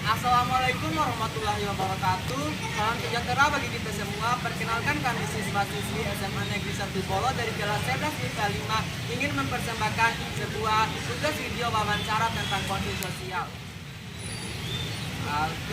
Assalamualaikum warahmatullahi wabarakatuh. Salam sejahtera bagi kita semua. Perkenalkan kami siswa-siswi SMA Negeri 1 Bolo dari kelas 11 IPA 5 ingin mempersembahkan sebuah tugas video wawancara tentang konflik sosial.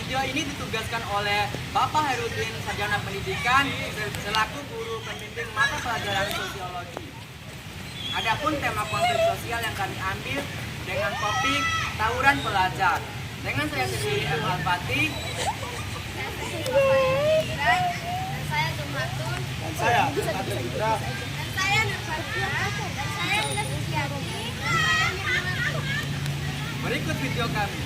Video ini ditugaskan oleh Bapak Herudin, Sarjana Pendidikan, selaku guru pembimbing mata pelajaran sosiologi. Adapun tema konflik sosial yang kami ambil dengan topik tawuran pelajar. Dengan saya sendiri M. Al-Fatih, dan saya Jumatun, dan saya Indra, dan saya Nurfatia, dan saya Nida Suciati, dan saya Nirmala. berikut video kami.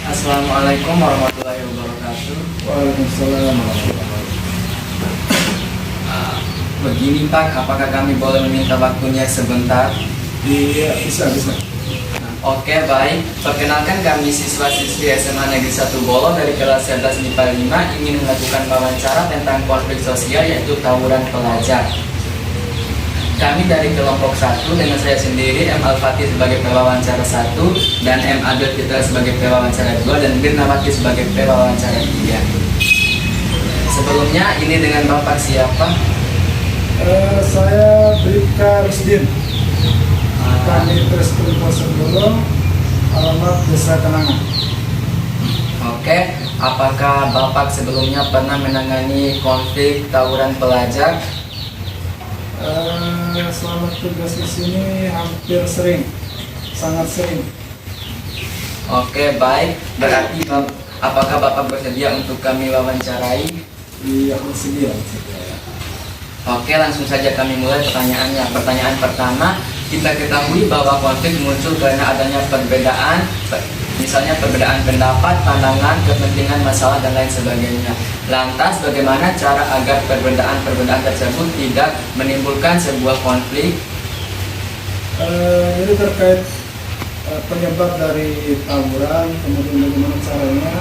Assalamualaikum warahmatullahi wabarakatuh. Waalaikumsalam. Begini Pak, apakah kami boleh meminta waktunya sebentar? Iya, bisa. Oke, baik. Perkenalkan kami siswa-siswi SMA Negeri 1 Bolo dari kelas 11 IPA 5 ingin melakukan wawancara tentang konflik sosial yaitu tawuran pelajar. Kami dari kelompok 1 dengan saya sendiri M. Al-Fatih sebagai pewawancara 1 dan M. Abdul Fitra sebagai pewawancara 2 dan Birnawati sebagai pewawancara 3. Sebelumnya ini dengan Bapak siapa? Saya Bribka Rusdin. Kami Treskrim Polsek Bolo, alamat Desa Kenangan. Oke, apakah Bapak sebelumnya pernah menangani konflik tawuran pelajar? Selama tugas di sini hampir sering, sangat sering. Oke, baik. Berarti apakah Bapak bersedia untuk kami wawancarai? Iya, bersedia. Oke, langsung saja kami mulai pertanyaannya. Pertanyaan pertama, kita ketahui bahwa konflik muncul karena adanya perbedaan, misalnya perbedaan pendapat, pandangan, kepentingan, masalah, dan lain sebagainya. Lantas, bagaimana cara agar perbedaan-perbedaan tersebut tidak menimbulkan sebuah konflik? Jadi terkait penyebab dari tawuran, kemudian bagaimana caranya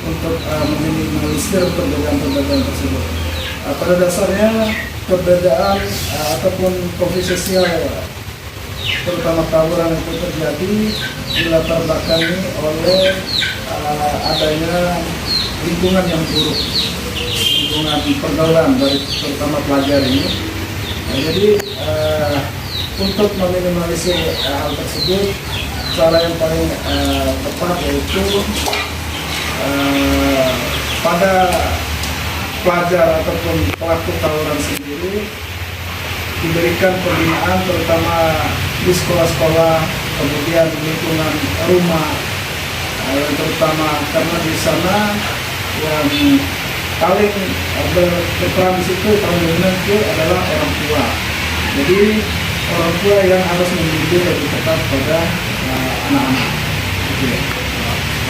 untuk meminimalisir perbedaan-perbedaan tersebut. Pada dasarnya perbedaan ataupun konflik sosial, terutama tawuran itu terjadi dilatar belakangi oleh adanya lingkungan yang buruk, lingkungan pergaulan dari terutama pelajar ini. Jadi untuk meminimalisir hal tersebut, cara yang paling tepat yaitu pada pelajar ataupun pelaku tawuran sendiri diberikan pembinaan terutama di sekolah-sekolah, kemudian lingkungan rumah, yang terutama karena di sana yang paling berperan di situ dominan itu adalah orang tua. Jadi orang tua yang harus membimbing lebih ketat pada anak-anak.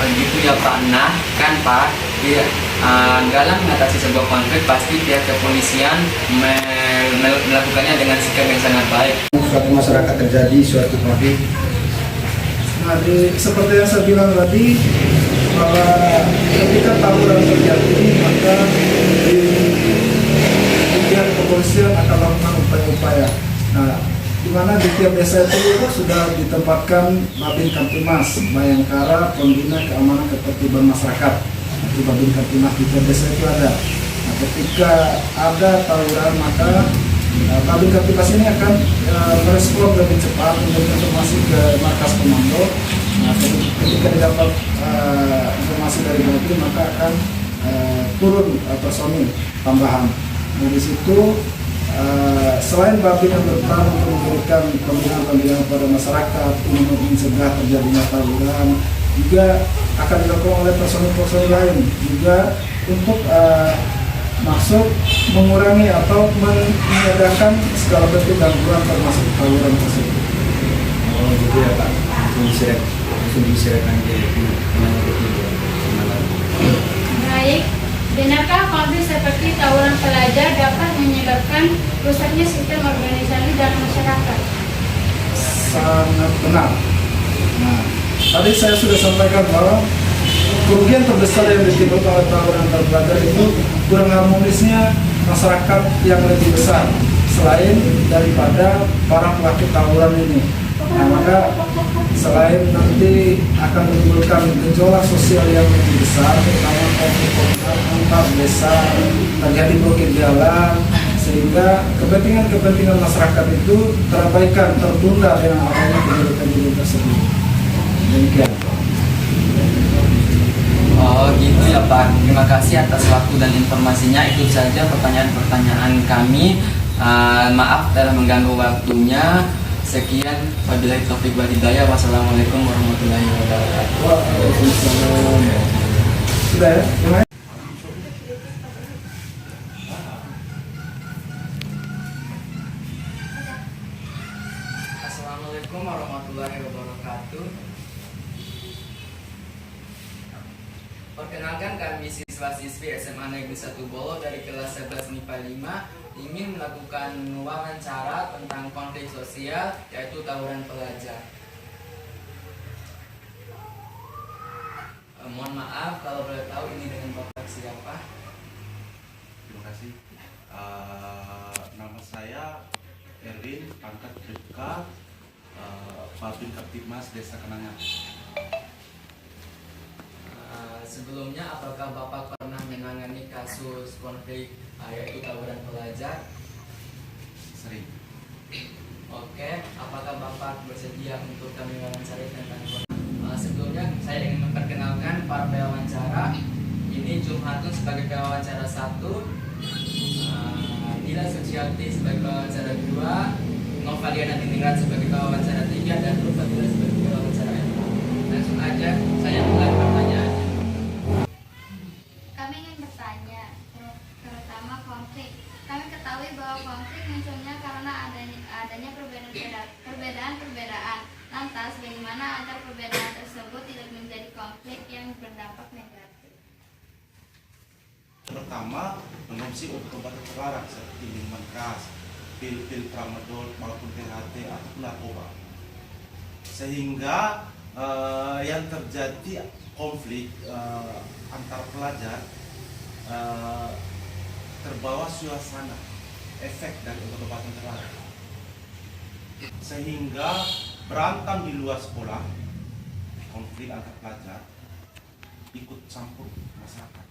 Begitu ya Pak. Nah, kan Pak, dalam mengatasi sebuah konflik pasti pihak kepolisian melakukannya dengan sikap yang sangat baik. Suatu masyarakat terjadi suatu konflik. Nah, seperti yang saya bilang tadi, bahwa ketika tawuran terjadi, maka di pihak kepolisian akan melakukan upaya-upaya. Nah, di mana di tiap desa itu sudah ditempatkan Babin Kamtimas, Bayangkara, Pembina Keamanan Ketertiban Masyarakat. Di Babin Kamtimas di tiap desa itu ada. Nah, ketika ada tawuran, maka Babin Kamtimas ini akan merespon lebih cepat, memberikan informasi ke markas komando. Nah, ketika didapat informasi dari Babin, maka akan turun personil tambahan. Nah, di situ selain Babin yang berperan untuk memberikan pembinaan kepada masyarakat untuk mencegah terjadinya tawuran, juga akan dilakukan oleh personil-personil lain juga untuk maksud mengurangi atau meniadakan segala bentuk gangguan termasuk tawuran tersebut. Oh gitu ya Pak, langsung diserahkan ke penanya ketiga. Baik, benarkah konflik seperti tawuran pelajar dapat menyebabkan rusaknya sistem organisasi dalam masyarakat? Sangat benar. Nah, tadi saya sudah sampaikan bahwa kerugian terbesar yang ditimbulkan oleh tawuran antar pelajar itu kurang harmonisnya masyarakat yang lebih besar selain daripada para pelaku tawuran ini. Nah, maka selain nanti akan menimbulkan gejolak sosial yang lebih besar, terutama konflik antar desa, terjadi blokir jalan, sehingga kepentingan masyarakat itu terabaikan, tertunda dengan adanya kejadian tersebut. Demikian. Oh gitu ya Pak, terima kasih atas waktu dan informasinya. Itu saja pertanyaan-pertanyaan kami. Maaf telah mengganggu waktunya. Sekian, wabillahi taufiq wal hidayah. Wassalamualaikum warahmatullahi wabarakatuh. Waalaikumsalam. Sudah ya? Gimana? Assalamualaikum warahmatullahi wabarakatuh. Perkenalkan, kami siswa-siswi SMA Negeri 1 Bolo dari kelas 11 MIPA 5 ingin melakukan wawancara tentang konflik sosial, yaitu tawuran pelajar. Mohon maaf kalau boleh tahu ini dengan Bapak siapa? Terima kasih. Nama saya Erwin, pangkat BK, Babin Kaptibmas Desa Kenangan. Sebelumnya, apakah Bapak pernah menangani kasus konflik yaitu tawuran pelajar? Sering. Oke, apakah Bapak bersedia untuk kami wawancara tentang sebelumnya saya ingin memperkenalkan para pewawancara. Ini Jumhatun sebagai pewawancara 1, Dila Suciati sebagai pewawancara 2, Novaliana Tiningrat sebagai pewawancara 3, dan Rufadila sebagai pewawancara 4. Langsung aja saya mulai pertanyaannya. Kami ingin bertanya, terutama konflik. Kami ketahui bahwa konflik munculnya karena adanya perbedaan. Lantas, bagaimana agar perbedaan tersebut tidak menjadi konflik yang berdampak negatif? Pertama, mengonsumsi obat terlarang seperti minuman keras, pil-pil tramadol maupun THT atau narkoba. Sehingga yang terjadi konflik antar pelajar terbawa suasana efek dari obat-obatan terlarang, sehingga berantem di luar sekolah, konflik antar pelajar ikut campur masyarakat.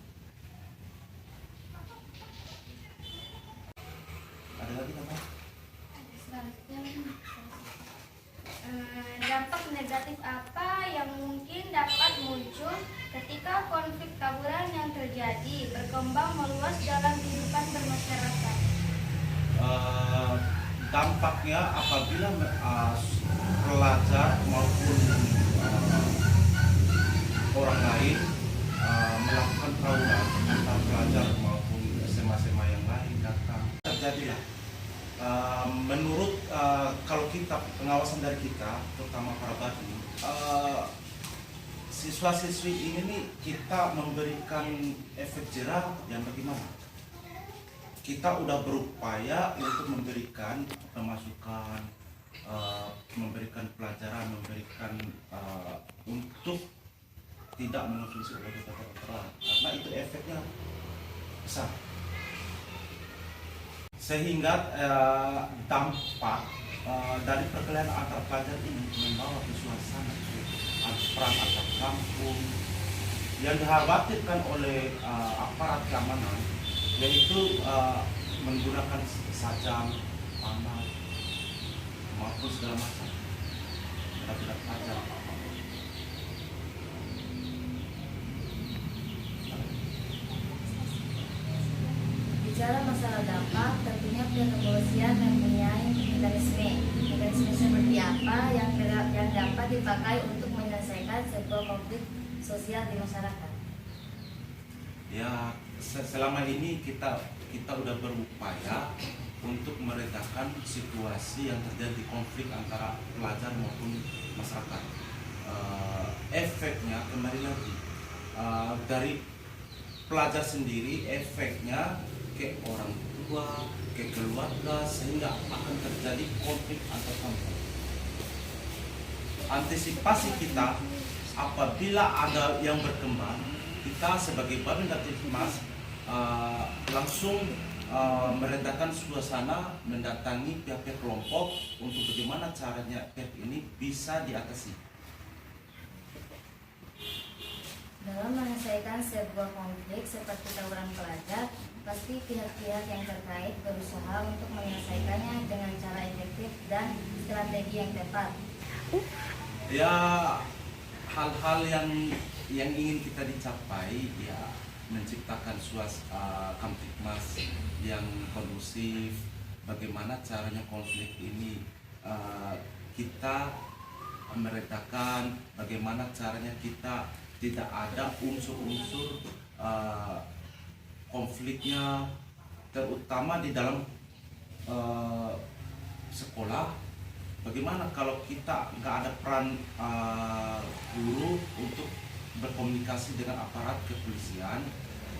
Ada lagi apa? Dampak negatif apa yang mungkin dapat muncul ketika konflik tawuran yang terjadi berkembang meluas dalam kehidupan bermasyarakat? Dampaknya apabila pelajar maupun orang lain melakukan tawuran antar pelajar maupun SMA-SMA yang lain datang, terjadilah menurut kalau kita pengawasan dari kita, terutama para Babin, siswa-siswi ini nih kita memberikan efek jerah yang bagaimana? Kita udah berupaya untuk memberikan pemasukan, memberikan pelajaran, memberikan untuk tidak mengonsumsi obat-obatan terlarang, karena itu efeknya besar. Sehingga dampak dari perkelahian antar pelajar ini membawa ke suasana perang antar kampung yang dikhawatirkan oleh aparat keamanan, yaitu menggunakan sajam, panah, maupun segala macam tidak tajam. Bicara masalah dampak, tentunya pihak kepolisian mempunyai mekanisme. Mekanisme seperti apa yang dapat dipakai untuk menyelesaikan sebuah konflik sosial di masyarakat? Ya, selama ini kita udah berupaya untuk meredakan situasi yang terjadi konflik antara pelajar maupun masyarakat. Efeknya kembali lagi dari pelajar sendiri, efeknya ke orang tua, ke keluarga, sehingga akan terjadi konflik antar kampung. Antisipasi kita apabila ada yang berkembang, kita sebagai Babin Kaptipmas langsung meredakan suasana, mendatangi pihak-pihak kelompok untuk bagaimana caranya pihak ini bisa diatasi. Dalam menyelesaikan sebuah konflik seperti tawuran pelajar, pasti pihak-pihak yang terkait berusaha untuk menyelesaikannya dengan cara efektif dan strategi yang tepat. Ya, hal-hal yang ingin kita dicapai, ya menciptakan suasana Kamtipmas yang kondusif. Bagaimana caranya konflik ini kita meredakan, bagaimana caranya kita tidak ada unsur-unsur konfliknya, terutama di dalam sekolah. Bagaimana kalau kita nggak ada peran guru untuk berkomunikasi dengan aparat kepolisian?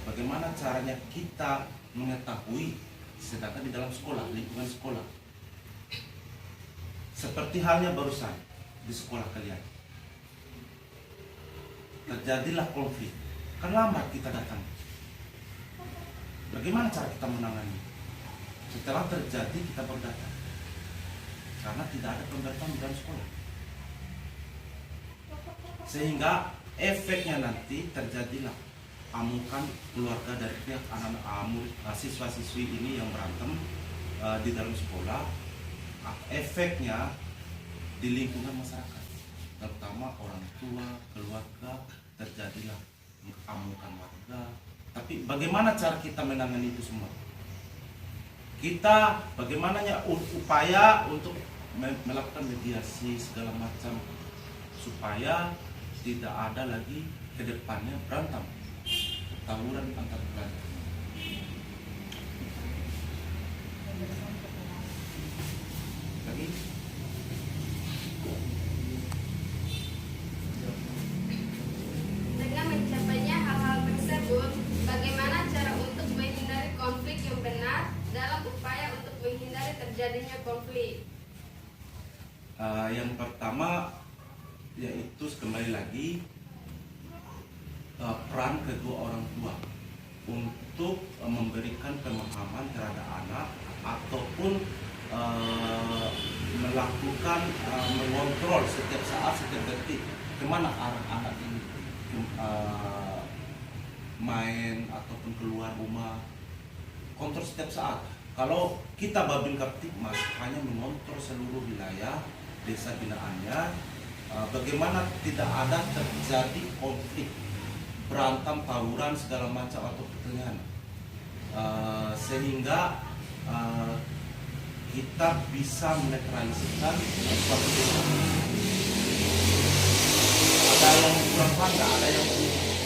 Bagaimana caranya kita mengetahui, sedangkan di dalam sekolah, lingkungan sekolah, seperti halnya barusan di sekolah kalian terjadilah konflik, kan lambat kita datang. Bagaimana cara kita menangani? Setelah terjadi kita baru datang, karena tidak ada pemberitahuan dalam sekolah, sehingga efeknya nanti terjadilah amukan keluarga dari pihak anak-anak siswa-siswi ini yang berantem di dalam sekolah. Efeknya di lingkungan masyarakat, terutama orang tua, keluarga, terjadilah amukan warga. Tapi bagaimana cara kita menangani itu semua? Kita bagaimananya upaya untuk melakukan mediasi segala macam supaya tidak ada lagi ke depannya berantem, tawuran antar pelajar. Lagi? Dengan mencapainya hal-hal tersebut, bagaimana cara untuk menghindari konflik yang benar dalam upaya untuk menghindari terjadinya konflik? Yang pertama yaitu kembali lagi peran kedua orang tua untuk memberikan pemahaman terhadap anak ataupun melakukan mengontrol setiap saat, setiap detik kemana arah anak ini main ataupun keluar rumah. Kontrol setiap saat. Kalau kita Babin Kaptipmas hanya mengontrol seluruh wilayah desa binaannya, bagaimana tidak ada terjadi konflik, berantem, tawuran segala macam atau pertengahan, sehingga kita bisa menetralisirkan suatu desa. Ada yang kurang paham nggak? Ada yang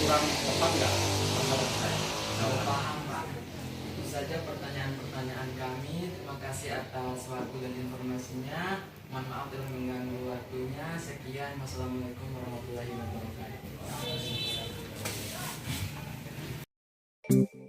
kurang tepat nggak? Sahabat saya. Paham Pak. Itu saja pertanyaan-pertanyaan kami. Terima kasih atas waktu dan informasinya. Mohon maaf telah mengganggu waktunya. Sekian. Wassalamualaikum warahmatullahi wabarakatuh.